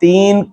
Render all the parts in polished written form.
3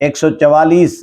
144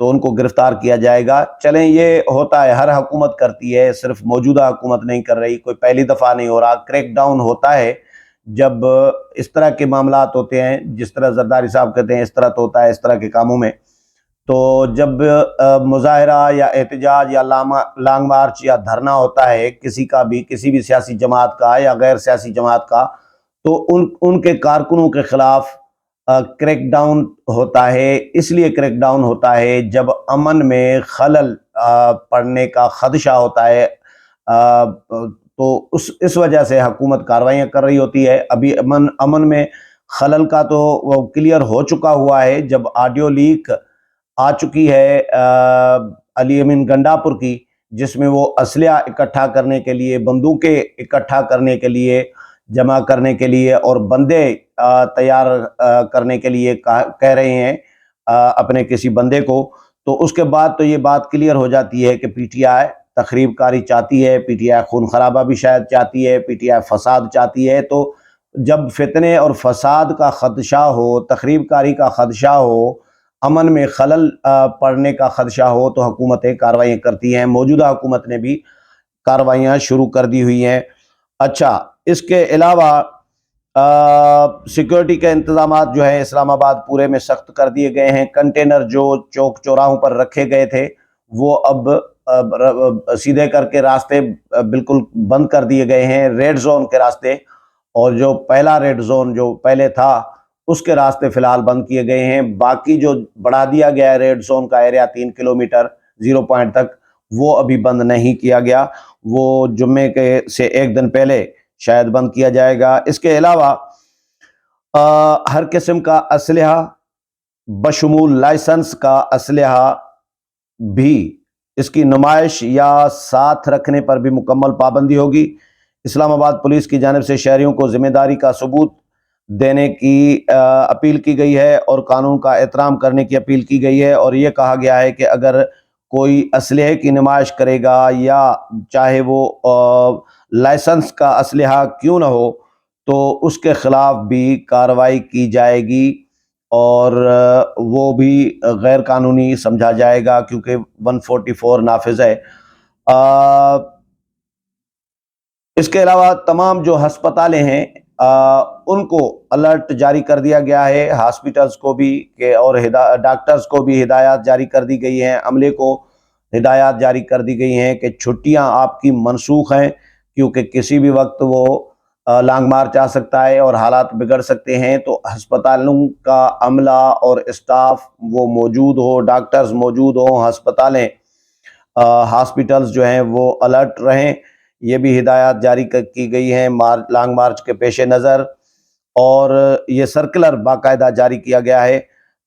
تو ان کو گرفتار کیا جائے گا۔ چلیں، یہ ہوتا ہے، ہر حکومت کرتی ہے، صرف موجودہ حکومت نہیں کر رہی، کوئی پہلی دفعہ نہیں ہو رہا۔ کریک ڈاؤن ہوتا ہے جب اس طرح کے معاملات ہوتے ہیں، جس طرح زرداری صاحب کہتے ہیں اس طرح تو ہوتا ہے اس طرح کے کاموں میں۔ تو جب مظاہرہ یا احتجاج یا لانگ مارچ یا دھرنا ہوتا ہے کسی کا بھی، کسی بھی سیاسی جماعت کا یا غیر سیاسی جماعت کا، تو ان کے کارکنوں کے خلاف کریک ڈاؤن ہوتا ہے۔ اس لیے کریک ڈاؤن ہوتا ہے جب امن میں خلل پڑنے کا خدشہ ہوتا ہے، تو اس وجہ سے حکومت کارروائیاں کر رہی ہوتی ہے۔ ابھی امن میں خلل کا تو وہ کلیئر ہو چکا ہوا ہے جب آڈیو لیک آ چکی ہے علی امین گنڈاپور کی، جس میں وہ اسلحہ اکٹھا کرنے کے لیے، بندوقیں اکٹھا کرنے کے لیے، جمع کرنے کے لیے اور بندے تیار کرنے کے لیے کہہ رہے ہیں اپنے کسی بندے کو۔ تو اس کے بعد تو یہ بات کلیئر ہو جاتی ہے کہ پی ٹی آئی تخریب کاری چاہتی ہے، پی ٹی آئی خون خرابہ بھی شاید چاہتی ہے، پی ٹی آئی فساد چاہتی ہے۔ تو جب فتنے اور فساد کا خدشہ ہو، تخریب کاری کا خدشہ ہو، امن میں خلل پڑنے کا خدشہ ہو، تو حکومتیں کارروائیاں کرتی ہیں۔ موجودہ حکومت نے بھی کارروائیاں شروع کر دی ہوئی ہیں۔ اچھا، اس کے علاوہ سیکورٹی کے انتظامات جو ہیں اسلام آباد پورے میں سخت کر دیے گئے ہیں۔ کنٹینر جو چوک چوراہوں پر رکھے گئے تھے وہ اب سیدھے کر کے راستے بالکل بند کر دیے گئے ہیں، ریڈ زون کے راستے، اور جو پہلا ریڈ زون جو پہلے تھا اس کے راستے فی الحال بند کیے گئے ہیں۔ باقی جو بڑھا دیا گیا ہے ریڈ زون کا ایریا 3 کلومیٹر 0 پوائنٹ تک، وہ ابھی بند نہیں کیا گیا، وہ جمعے کے سے ایک دن پہلے شاید بند کیا جائے گا۔ اس کے علاوہ ہر قسم کا اسلحہ بشمول لائسنس کا اسلحہ بھی، اس کی نمائش یا ساتھ رکھنے پر بھی مکمل پابندی ہوگی۔ اسلام آباد پولیس کی جانب سے شہریوں کو ذمہ داری کا ثبوت دینے کی اپیل کی گئی ہے اور قانون کا احترام کرنے کی اپیل کی گئی ہے، اور یہ کہا گیا ہے کہ اگر کوئی اسلحے کی نمائش کرے گا یا چاہے وہ لائسنس کا اسلحہ کیوں نہ ہو، تو اس کے خلاف بھی کارروائی کی جائے گی اور وہ بھی غیر قانونی سمجھا جائے گا، کیونکہ 144 نافذ ہے۔ اس کے علاوہ تمام جو ہسپتالیں ہیں ان کو الرٹ جاری کر دیا گیا ہے، ہاسپٹلز کو بھی اور ڈاکٹرز کو بھی ہدایات جاری کر دی گئی ہیں، عملے کو ہدایات جاری کر دی گئی ہیں کہ چھٹیاں آپ کی منسوخ ہیں، کیونکہ کسی بھی وقت وہ لانگ مارچ آ سکتا ہے اور حالات بگڑ سکتے ہیں۔ تو ہسپتالوں کا عملہ اور اسٹاف وہ موجود ہو، ڈاکٹرز موجود ہوں، ہاسپٹلز جو ہیں وہ الرٹ رہیں، یہ بھی ہدایات جاری کی گئی ہیں لانگ مارچ کے پیش نظر۔ اور یہ سرکلر باقاعدہ جاری کیا گیا ہے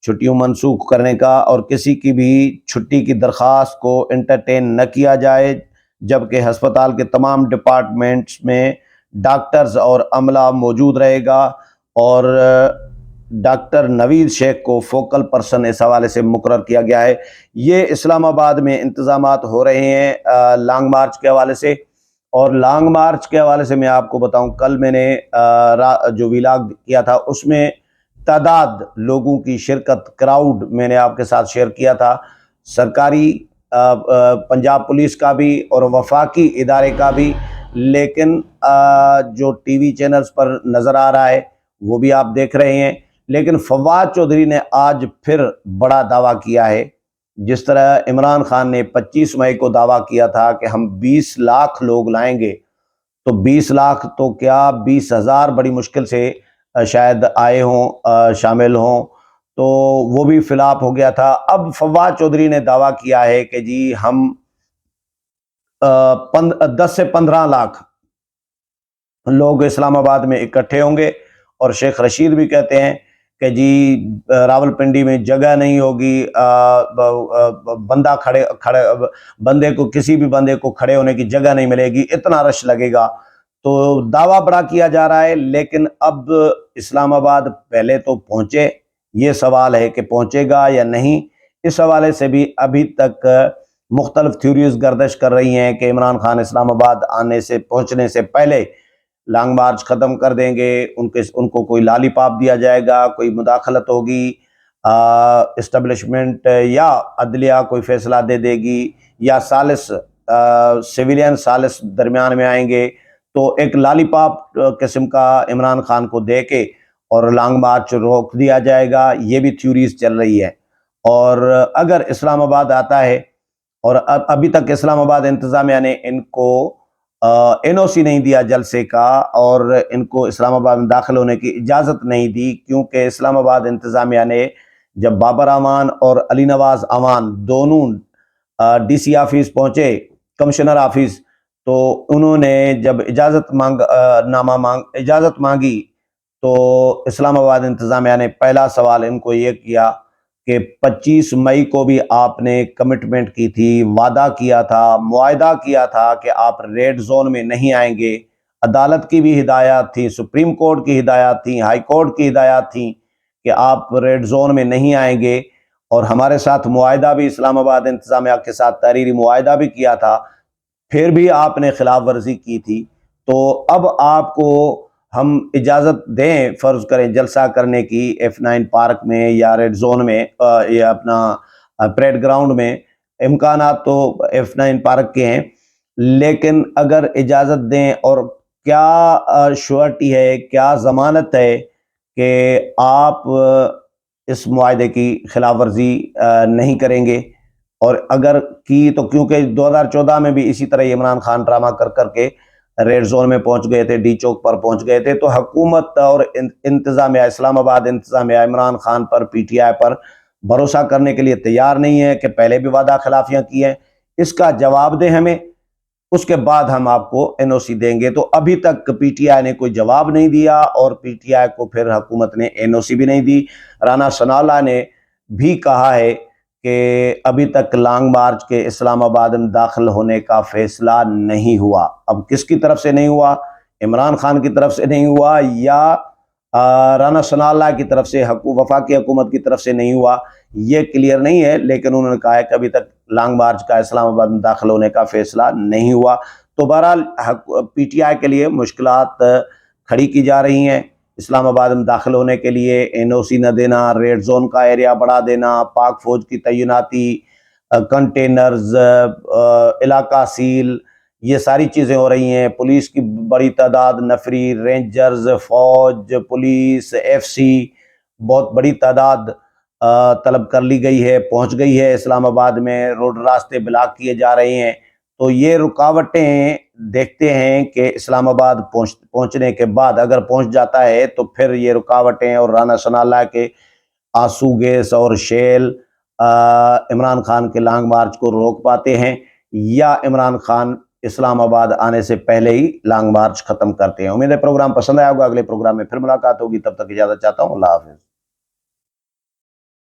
چھٹیوں منسوخ کرنے کا، اور کسی کی بھی چھٹی کی درخواست کو انٹرٹین نہ کیا جائے، جبکہ ہسپتال کے تمام ڈپارٹمنٹس میں ڈاکٹرز اور عملہ موجود رہے گا، اور ڈاکٹر نوید شیخ کو فوکل پرسن اس حوالے سے مقرر کیا گیا ہے۔ یہ اسلام آباد میں انتظامات ہو رہے ہیں لانگ مارچ کے حوالے سے۔ اور لانگ مارچ کے حوالے سے میں آپ کو بتاؤں، کل میں نے جو ویلاگ کیا تھا اس میں تعداد لوگوں کی شرکت، کراؤڈ میں نے آپ کے ساتھ شیئر کیا تھا، سرکاری پنجاب پولیس کا بھی اور وفاقی ادارے کا بھی، لیکن جو ٹی وی چینلز پر نظر آ رہا ہے وہ بھی آپ دیکھ رہے ہیں۔ لیکن فواد چودھری نے آج پھر بڑا دعویٰ کیا ہے، جس طرح عمران خان نے 25 مئی کو دعویٰ کیا تھا کہ ہم 20 لاکھ لوگ لائیں گے، تو 20 لاکھ تو کیا 20,000 بڑی مشکل سے شاید آئے ہوں، شامل ہوں، تو وہ بھی فلاپ ہو گیا تھا۔ اب فواد چودھری نے دعویٰ کیا ہے کہ جی ہم 10 سے 15 لاکھ لوگ اسلام آباد میں اکٹھے ہوں گے، اور شیخ رشید بھی کہتے ہیں کہ جی راولپنڈی میں جگہ نہیں ہوگی، بندے کو کسی بھی بندے کو کھڑے ہونے کی جگہ نہیں ملے گی، اتنا رش لگے گا۔ تو دعویٰ بڑا کیا جا رہا ہے، لیکن اب اسلام آباد پہلے تو پہنچے، یہ سوال ہے کہ پہنچے گا یا نہیں۔ اس حوالے سے بھی ابھی تک مختلف تھیوریز گردش کر رہی ہیں کہ عمران خان اسلام آباد پہنچنے سے پہلے لانگ مارچ ختم کر دیں گے، ان کو کوئی لالی پاپ دیا جائے گا، کوئی مداخلت ہوگی، اسٹیبلشمنٹ یا عدلیہ کوئی فیصلہ دے دے گی یا سالس سویلین سالس درمیان میں آئیں گے، تو ایک لالی پاپ قسم کا عمران خان کو دے کے اور لانگ مارچ روک دیا جائے گا، یہ بھی تھیوریز چل رہی ہے۔ اور اگر اسلام آباد آتا ہے، اور ابھی تک اسلام آباد انتظامیہ نے ان کو این او سی نہیں دیا جلسے کا، اور ان کو اسلام آباد میں داخل ہونے کی اجازت نہیں دی، کیونکہ اسلام آباد انتظامیہ نے جب بابر امان اور علی نواز امان دونوں ڈی سی آفس پہنچے، کمشنر آفس، تو انہوں نے جب اجازت مانگی تو اسلام آباد انتظامیہ نے پہلا سوال ان کو یہ کیا کہ 25 مئی کو بھی آپ نے کمٹمنٹ کی تھی، وعدہ کیا تھا، معاہدہ کیا تھا کہ آپ ریڈ زون میں نہیں آئیں گے۔ عدالت کی بھی ہدایات تھی، سپریم کورٹ کی ہدایات تھیں، ہائی کورٹ کی ہدایات تھیں کہ آپ ریڈ زون میں نہیں آئیں گے، اور ہمارے ساتھ معاہدہ بھی اسلام آباد انتظامیہ کے ساتھ تحریری معاہدہ بھی کیا تھا، پھر بھی آپ نے خلاف ورزی کی تھی۔ تو اب آپ کو ہم اجازت دیں، فرض کریں جلسہ کرنے کی F9 پارک میں یا ریڈ زون میں یا اپنا پریڈ گراؤنڈ میں، امکانات تو F9 پارک کے ہیں، لیکن اگر اجازت دیں، اور کیا شورٹی ہے، کیا ضمانت ہے کہ آپ اس معاہدے کی خلاف ورزی نہیں کریں گے؟ اور اگر کی تو کیونکہ 2014 میں بھی اسی طرح عمران خان ڈرامہ کر کے ریڈ زون میں پہنچ گئے تھے، ڈی چوک پر پہنچ گئے تھے، تو حکومت اور انتظامیہ اسلام آباد انتظامیہ عمران خان پر، پی ٹی آئی پر بھروسہ کرنے کے لیے تیار نہیں ہے کہ پہلے بھی وعدہ خلافیاں کی ہیں۔ اس کا جواب دیں ہمیں، اس کے بعد ہم آپ کو این او سی دیں گے۔ تو ابھی تک پی ٹی آئی نے کوئی جواب نہیں دیا، اور پی ٹی آئی کو پھر حکومت نے این او سی بھی نہیں دی۔ رانا ثناء اللہ نے بھی کہا ہے کہ ابھی تک لانگ مارچ کے اسلام آباد میں داخل ہونے کا فیصلہ نہیں ہوا۔ اب کس کی طرف سے نہیں ہوا؟ عمران خان کی طرف سے نہیں ہوا یا رانا ثناء اللہ کی طرف سے، وفاقی حکومت کی طرف سے نہیں ہوا، یہ کلیئر نہیں ہے، لیکن انہوں نے کہا ہے کہ ابھی تک لانگ مارچ کا اسلام آباد میں داخل ہونے کا فیصلہ نہیں ہوا۔ تو بہرحال پی ٹی آئی کے لیے مشکلات کھڑی کی جا رہی ہیں اسلام آباد میں داخل ہونے کے لیے، این او سی نہ دینا، ریڈ زون کا ایریا بڑھا دینا، پاک فوج کی تعیناتی، کنٹینرز، علاقہ سیل، یہ ساری چیزیں ہو رہی ہیں۔ پولیس کی بڑی تعداد، نفری، رینجرز، فوج، پولیس، ایف سی، بہت بڑی تعداد طلب کر لی گئی ہے، پہنچ گئی ہے اسلام آباد میں، روڈ راستے بلاک کیے جا رہے ہیں۔ تو یہ رکاوٹیں دیکھتے ہیں کہ اسلام آباد پہنچنے کے بعد اگر پہنچ جاتا ہے تو پھر یہ رکاوٹیں اور رانا ثناء اللہ کے آنسو گیس اور شیل عمران خان کے لانگ مارچ کو روک پاتے ہیں، یا عمران خان اسلام آباد آنے سے پہلے ہی لانگ مارچ ختم کرتے ہیں۔ امید ہے پروگرام پسند آیا ہوگا، اگلے پروگرام میں پھر ملاقات ہوگی، تب تک اجازت چاہتا ہوں، اللہ حافظ۔